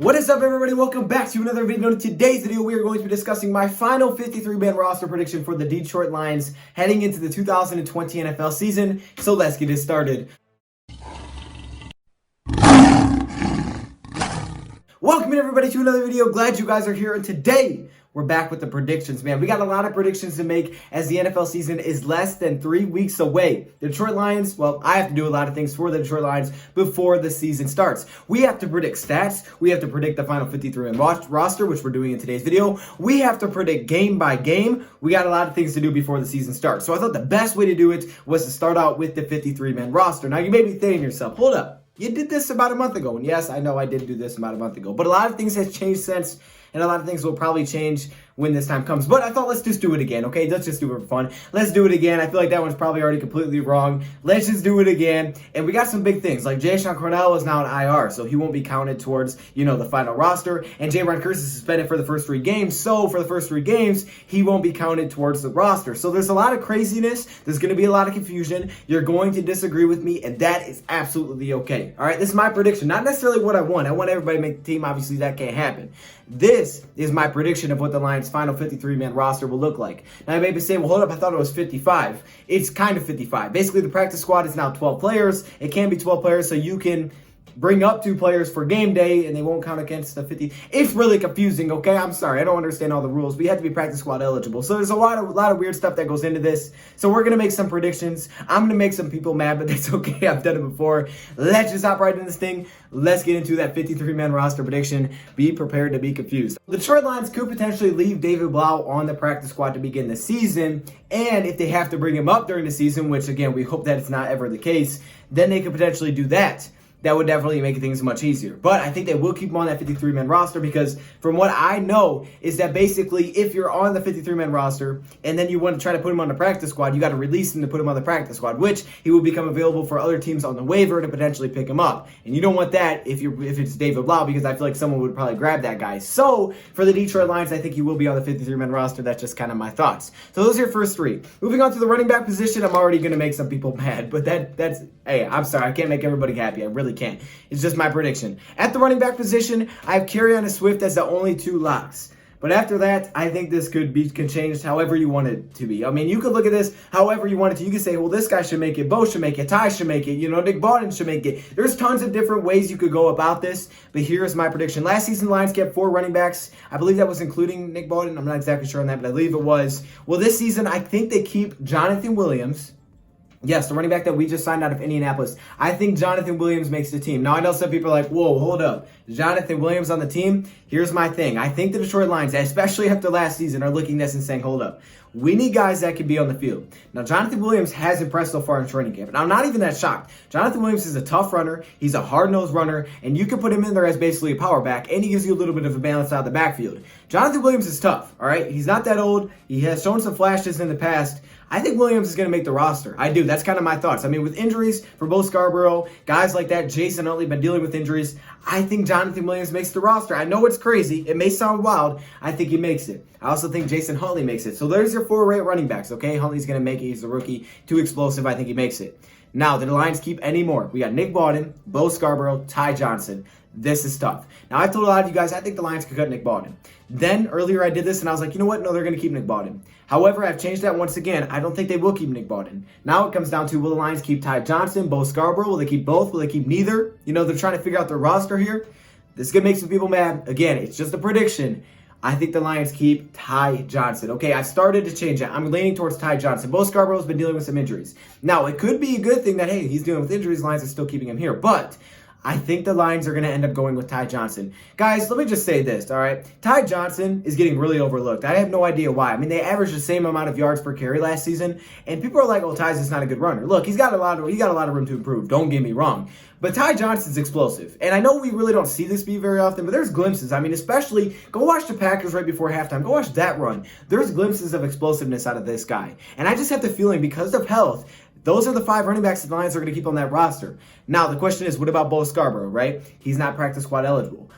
What is up, everybody? Welcome back to another video. In today's video, we are going to be discussing my final 53-man roster prediction for the Detroit Lions heading into the 2020 NFL season. So let's get it started. Welcome in, everybody, to another video. Glad you guys are here. And today, we're back with the predictions, man. We got a lot of predictions to make as the NFL season is less than 3 weeks away. The Detroit Lions, well, I have to do a lot of things for the Detroit Lions before the season starts. We have to predict stats. We have to predict the final 53-man roster, which we're doing in today's video. We have to predict game by game. We got a lot of things to do before the season starts. So I thought the best way to do it was to start out with the 53-man roster. Now, you may be thinking to yourself, hold up. You did this about a month ago. And yes, I know I did do this about a month ago. But a lot of things have changed since, and a lot of things will probably change when this time comes. But I thought, let's just do it again, okay? Let's just do it for fun. Let's do it again. I feel like that one's probably already completely wrong. Let's just do it again. And we got some big things. Like Jayshon Cornell is now an IR, so he won't be counted towards, the final roster. And Jayron Kearse is suspended for the first 3 games. So for the first 3 games, he won't be counted towards the roster. So there's a lot of craziness. There's going to be a lot of confusion. You're going to disagree with me, and that is absolutely okay. All right, this is my prediction. Not necessarily what I want. I want everybody to make the team. Obviously, that can't happen. This is my prediction of what the Lions' final 53-man roster will look like. Now, you may be saying, well, hold up, I thought it was 55. It's kind of 55. Basically, the practice squad is now 12 players. It can be 12 players, so you can bring up 2 players for game day, and they won't count against the 50. It's really confusing, okay? I'm sorry. I don't understand all the rules. We have to be practice squad eligible. So there's a lot of weird stuff that goes into this. So we're going to make some predictions. I'm going to make some people mad, but that's okay. I've done it before. Let's just hop right into this thing. Let's get into that 53-man roster prediction. Be prepared to be confused. The Detroit Lions could potentially leave David Blau on the practice squad to begin the season. And if they have to bring him up during the season, which, again, we hope that it's not ever the case, then they could potentially do that. That would definitely make things much easier. But I think they will keep him on that 53-man roster because from what I know is that basically if you're on the 53-man roster and then you want to try to put him on the practice squad, you got to release him to put him on the practice squad, which he will become available for other teams on the waiver to potentially pick him up. And you don't want that if it's David Blau, because I feel like someone would probably grab that guy. So for the Detroit Lions, I think he will be on the 53-man roster. That's just kind of my thoughts. So those are your first 3. Moving on to the running back position, I'm already going to make some people mad, but that's hey, I'm sorry. I can't make everybody happy. I really can't. It's just my prediction. At the running back position, I have Kerryon and Swift as the only 2 locks. But after that, I think this could change however you want it to be. I mean, you could look at this however you want it to. You could say, well, this guy should make it, Bo should make it, Ty should make it, Nick Baldwin should make it. There's tons of different ways you could go about this, but here's my prediction. Last season, the Lions kept 4 running backs. I believe that was including Nick Baldwin. I'm not exactly sure on that, but I believe it was. Well, this season, I think they keep Jonathan Williams. Yes, the running back that we just signed out of Indianapolis. I think Jonathan Williams makes the team. Now, I know some people are like, whoa, hold up. Jonathan Williams on the team? Here's my thing. I think the Detroit Lions, especially after last season, are looking at this and saying, hold up. We need guys that can be on the field. Now, Jonathan Williams has impressed so far in training camp, and I'm not even that shocked. Jonathan Williams is a tough runner. He's a hard-nosed runner, and you can put him in there as basically a power back, and he gives you a little bit of a balance out of the backfield. Jonathan Williams is tough, all right? He's not that old. He has shown some flashes in the past. I think Williams is going to make the roster. I do. That's kind of my thoughts. I mean, with injuries for both Scarborough, guys like that, Jason Huntley been dealing with injuries, I think Jonathan Williams makes the roster. I know it's crazy. It may sound wild. I think he makes it. I also think Jason Huntley makes it. So there's your 4 running backs, okay? Huntley's going to make it. He's a rookie. Too explosive. I think he makes it. Now, did the Lions keep any more? We got Nick Baldwin, Bo Scarborough, Ty Johnson. This is tough. Now, I told a lot of you guys, I think the Lions could cut Nick Baldwin. Then, earlier I did this, and I was like, you know what? No, they're going to keep Nick Baldwin. However, I've changed that once again. I don't think they will keep Nick Baldwin. Now it comes down to, will the Lions keep Ty Johnson, Bo Scarborough? Will they keep both? Will they keep neither? They're trying to figure out their roster here. This is going to make some people mad. Again, it's just a prediction. I think the Lions keep Ty Johnson. Okay, I've started to change it. I'm leaning towards Ty Johnson. Bo Scarborough's been dealing with some injuries. Now, it could be a good thing that, hey, he's dealing with injuries. Lions are still keeping him here. But I think the Lions are going to end up going with Ty Johnson. Guys, let me just say this, all right? Ty Johnson is getting really overlooked. I have no idea why. I mean, they averaged the same amount of yards per carry last season, and people are like, oh, Ty's just not a good runner. Look, he's got a lot of room to improve. Don't get me wrong. But Ty Johnson's explosive. And I know we really don't see this be very often, but there's glimpses. I mean, especially, go watch the Packers right before halftime. Go watch that run. There's glimpses of explosiveness out of this guy. And I just have the feeling, because of health, those are the 5 running backs that the Lions are going to keep on that roster. Now, the question is, what about Bo Scarborough, right? He's not practice squad eligible.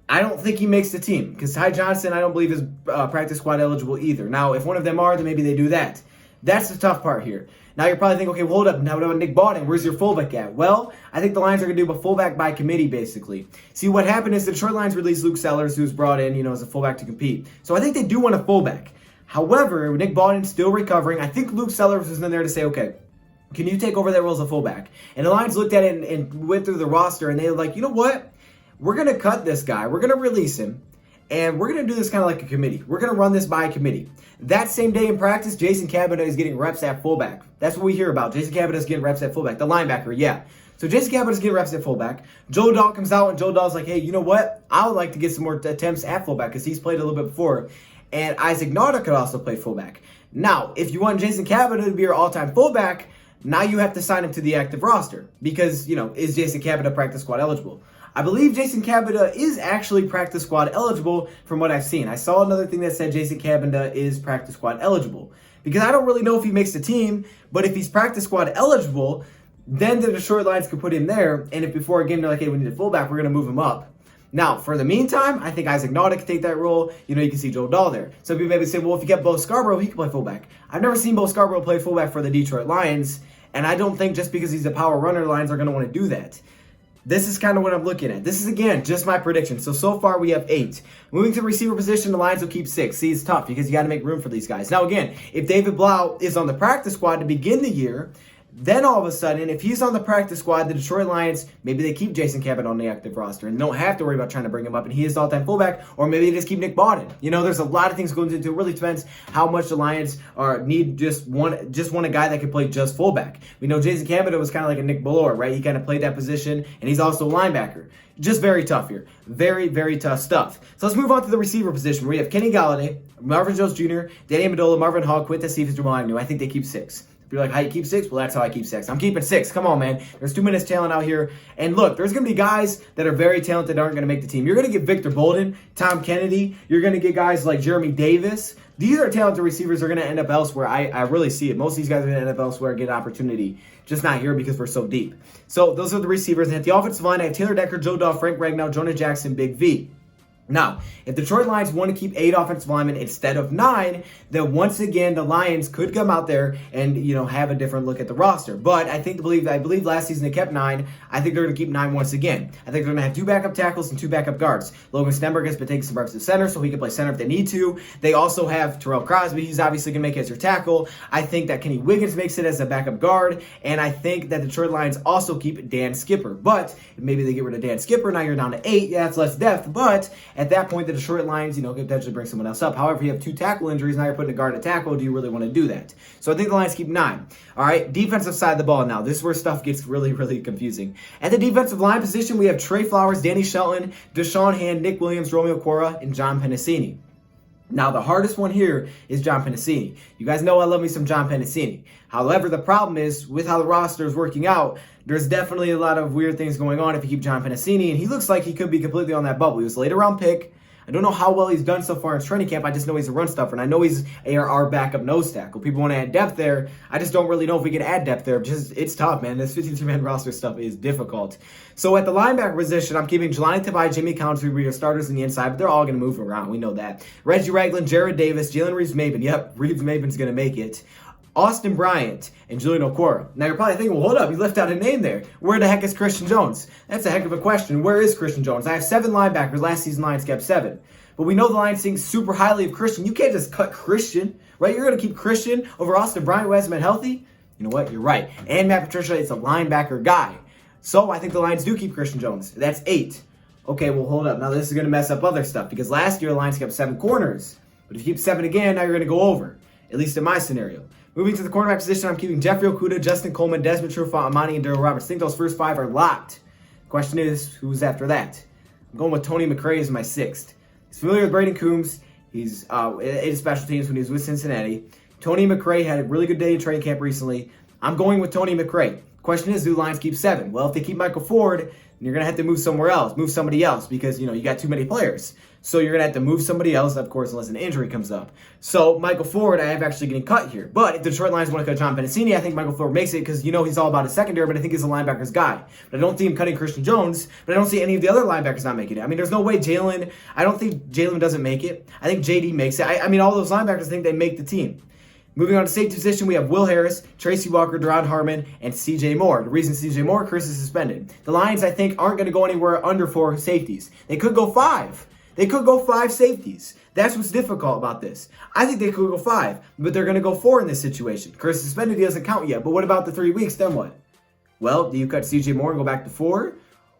I don't think he makes the team because Ty Johnson, I don't believe, is practice squad eligible either. Now, if one of them are, then maybe they do that. That's the tough part here. Now you're probably thinking, okay, well, hold up. Now what about Nick Baldwin? Where's your fullback at? Well, I think the Lions are going to do a fullback by committee, basically. See, what happened is the Detroit Lions released Luke Sellers, who's brought in, as a fullback to compete. So I think they do want a fullback. However, Nick Baldwin's still recovering. I think Luke Sellers was in there to say, okay, can you take over that role as a fullback? And the Lions looked at it and went through the roster, and they were like, you know what? We're going to cut this guy. We're going to release him. And we're going to do this kind of like a committee. We're going to run this by a committee. That same day in practice, Jason Cabinda is getting reps at fullback. That's what we hear about. Jason Cabinda is getting reps at fullback. The linebacker, yeah. So Jason Cabinda is getting reps at fullback. Joe Dahl comes out, and Joe Dahl's like, hey, you know what? I would like to get some more attempts at fullback because he's played a little bit before. And Isaac Nauta could also play fullback. Now, if you want Jason Cabinda to be your all-time fullback, now you have to sign him to the active roster because, is Jason Cabinda practice squad eligible? I believe Jason Cabinda is actually practice squad eligible from what I've seen. I saw another thing that said Jason Cabinda is practice squad eligible because I don't really know if he makes the team, but if he's practice squad eligible, then the Detroit Lions could put him there, and if before a game they're like, hey, we need a fullback, we're going to move him up. Now, for the meantime, I think Isaac Nauta could take that role. You can see Joe Dahl there. Some people maybe say, well, if you get Bo Scarborough, he could play fullback. I've never seen Bo Scarborough play fullback for the Detroit Lions, and I don't think just because he's a power runner, Lions are going to want to do that. This is kind of what I'm looking at. This is, again, just my prediction. So far we have 8. Moving to the receiver position, the Lions will keep 6. See, it's tough because you got to make room for these guys. Now, again, if David Blau is on the practice squad to begin the year, then all of a sudden, if he's on the practice squad, the Detroit Lions, maybe they keep Jason Cabinda on the active roster and don't have to worry about trying to bring him up, and he is the all-time fullback, or maybe they just keep Nick Baldwin. There's a lot of things going into it. It really depends how much the Lions need just want a guy that can play just fullback. We know Jason Cabinda was kind of like a Nick Ballore, right? He kind of played that position, and he's also a linebacker. Just very tough here. Very, very tough stuff. So let's move on to the receiver position, where we have Kenny Galladay, Marvin Jones Jr., Danny Amendola, Marvin Hall, Quintez Cephas, Jamal Agnew. I think they keep 6. You're like, how you keep 6? Well, that's how I keep 6. I'm keeping 6. Come on, man. There's too much talent out here. And look, there's going to be guys that are very talented that aren't going to make the team. You're going to get Victor Bolden, Tom Kennedy. You're going to get guys like Jeremy Davis. These are talented receivers that are going to end up elsewhere. I really see it. Most of these guys are going to end up elsewhere and get an opportunity. Just not here because we're so deep. So those are the receivers. And at the offensive line, I have Taylor Decker, Joe Dahl, Frank Ragnow, Jonah Jackson, Big V. Now, if the Detroit Lions want to keep 8 offensive linemen instead of 9, then once again, the Lions could come out there and, have a different look at the roster. But I believe last season they kept 9. I think they're going to keep 9 once again. I think they're going to have 2 backup tackles and 2 backup guards. Logan Stenberg has been taking some reps at center, so he can play center if they need to. They also have Terrell Crosby. He's obviously going to make it as their tackle. I think that Kenny Wiggins makes it as a backup guard. And I think that the Detroit Lions also keep Dan Skipper. But maybe they get rid of Dan Skipper. Now you're down to 8. Yeah, that's less depth. But at that point, the Detroit Lions, could potentially bring someone else up. However, if you have 2 tackle injuries, now you're putting a guard at tackle. Do you really want to do that? So I think the Lions keep 9. All right, defensive side of the ball now. This is where stuff gets really, really confusing. At the defensive line position, we have Trey Flowers, Danny Shelton, Deshaun Hand, Nick Williams, Romeo Cora, and John Pennicini. Now, the hardest one here is John Pennicini. You guys know I love me some John Pennicini. However, the problem is, with how the roster is working out, there's definitely a lot of weird things going on if you keep John Pennicini, and he looks like he could be completely on that bubble. He was a later-round pick. I don't know how well he's done so far in training camp. I just know he's a run stuffer, and I know he's ARR backup nose tackle. People want to add depth there. I just don't really know if we can add depth there. It's tough, man. This 52-man roster stuff is difficult. So at the linebacker position, I'm keeping Jelani Tabai, Jimmy Collins, who are your starters in the inside, but they're all going to move around. We know that. Reggie Ragland, Jared Davis, Jalen Reeves-Maben. Yep, Reeves-Maben's going to make it. Austin Bryant, and Julian Okwara. Now you're probably thinking, well, hold up, you left out a name there. Where the heck is Christian Jones? That's a heck of a question. Where is Christian Jones? I have 7 linebackers. Last season, Lions kept 7. But we know the Lions think super highly of Christian. You can't just cut Christian, right? You're going to keep Christian over Austin Bryant, who hasn't been healthy? You know what? You're right. And Matt Patricia is a linebacker guy. So I think the Lions do keep Christian Jones. That's 8. Okay, well, hold up. Now this is going to mess up other stuff because last year the Lions kept 7 corners. But if you keep 7 again, now you're going to go over, at least in my scenario. Moving to the cornerback position, I'm keeping Jeffrey Okudah, Justin Coleman, Desmond Trufant, Amani, and Darrell Roberts. I think those first 5 are locked. Question is, who's after that? I'm going with Tony McRae as my 6th. He's familiar with Braden Coombs. He's in special teams when he was with Cincinnati. Tony McRae had a really good day in training camp recently. I'm going with Tony McRae. Question is, do the Lions keep 7? Well, if they keep Michael Ford, you're going to have to move somebody else because, you got too many players. So you're going to have to move somebody else, of course, unless an injury comes up. So Michael Ford, I have actually getting cut here. But if the Detroit Lions want to cut John Pennicini, I think Michael Ford makes it because, he's all about his secondary, but I think he's a linebackers guy. But I don't see him cutting Christian Jones, but I don't see any of the other linebackers not making it. I mean, there's no way I don't think Jalen doesn't make it. I think JD makes it. All those linebackers think they make the team. Moving on to safety position, we have Will Harris, Tracy Walker, Deron Harmon, and C.J. Moore. The reason C.J. Moore, Chris is suspended. The Lions, I think, aren't going to go anywhere under 4 safeties. They could go 5. They could go 5 safeties. That's what's difficult about this. I think they could go 5, but they're going to go 4 in this situation. Chris is suspended, he doesn't count yet. But what about the 3 weeks? Then what? Well, do you cut C.J. Moore and go back to 4?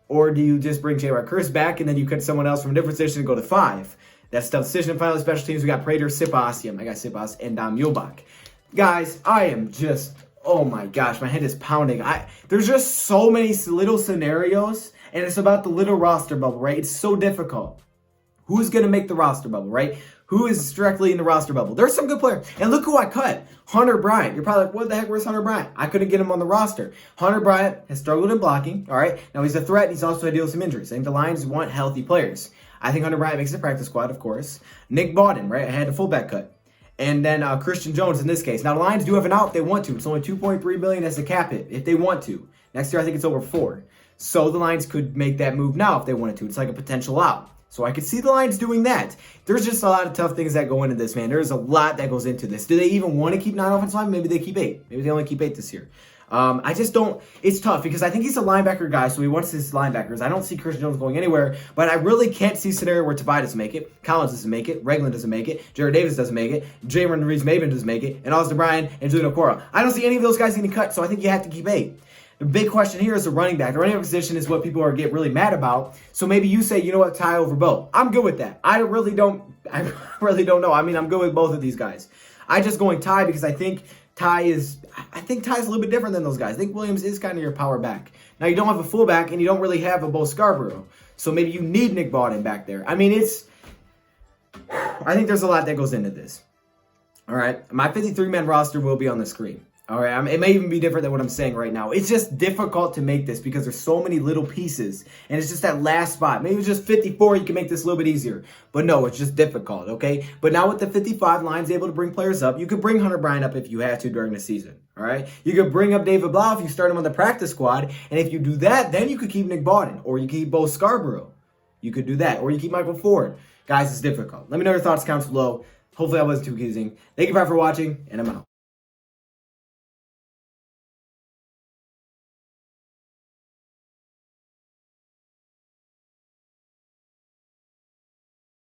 Or do you just bring J.R. Chris back and then you cut someone else from a different position and go to 5? That's a tough decision. Finally, special teams, we got Prater, Sipasium. I got Sipas and Dom Mulbach. Guys, I am just, oh my gosh, my head is pounding. There's just so many little scenarios, and it's about the little roster bubble, right? It's so difficult. Who's going to make the roster bubble, right? Who is directly in the roster bubble? There's some good players. And look who I cut. Hunter Bryant. You're probably like, what the heck, where's Hunter Bryant? I couldn't get him on the roster. Hunter Bryant has struggled in blocking, all right? Now, he's a threat, and he's also had to deal with some injuries. I think the Lions want healthy players. I think Hunter Bryant makes the practice squad, of course. Nick Baldwin, right? I had a fullback cut. And then Christian Jones in this case. Now, the Lions do have an out if they want to. It's only $2.3 billion as the cap hit if they want to. Next year, I think it's over 4. So the Lions could make that move now if they wanted to. It's like a potential out. So I could see the Lions doing that. There's just a lot of tough things that go into this, man. There's a lot that goes into this. Do they even want to keep 9 offensive linemen? Maybe they keep 8. Maybe they only keep 8 this year. I just don't, it's tough because I think he's a linebacker guy, so he wants his linebackers. I don't see Christian Jones going anywhere, but I really can't see a scenario where Tavai doesn't make it, Collins doesn't make it, Regland doesn't make it, Jared Davis doesn't make it, Jaron Reeves-Maven doesn't make it, and Austin Bryan and Julian Okoro. I don't see any of those guys getting cut, so I think you have to keep 8. The big question here is the running back. The running back position is what people get really mad about. So maybe you say, you know what, Ty over Bo. I'm good with that. I really don't know. I mean, I'm good with both of these guys. I just going Ty because I think Ty's a little bit different than those guys. I think Williams is kind of your power back. Now, you don't have a fullback, and you don't really have a Bo Scarborough. So maybe you need Nick Baldwin back there. I mean, I think there's a lot that goes into this. All right. My 53-man roster will be on the screen. All right. It may even be different than what I'm saying right now. It's just difficult to make this because there's so many little pieces, and it's just that last spot. Maybe it's just 54. You can make this a little bit easier. But no, it's just difficult, okay? But now with the 55, Lions able to bring players up. You could bring Hunter Bryant up if you had to during the season, all right? You could bring up David Blau if you start him on the practice squad, and if you do that, then you could keep Nick Baldwin, or you keep Bo Scarborough. You could do that, or you keep Michael Ford. Guys, it's difficult. Let me know your thoughts, comments below. Hopefully I wasn't too confusing. Thank you for watching, and I'm out.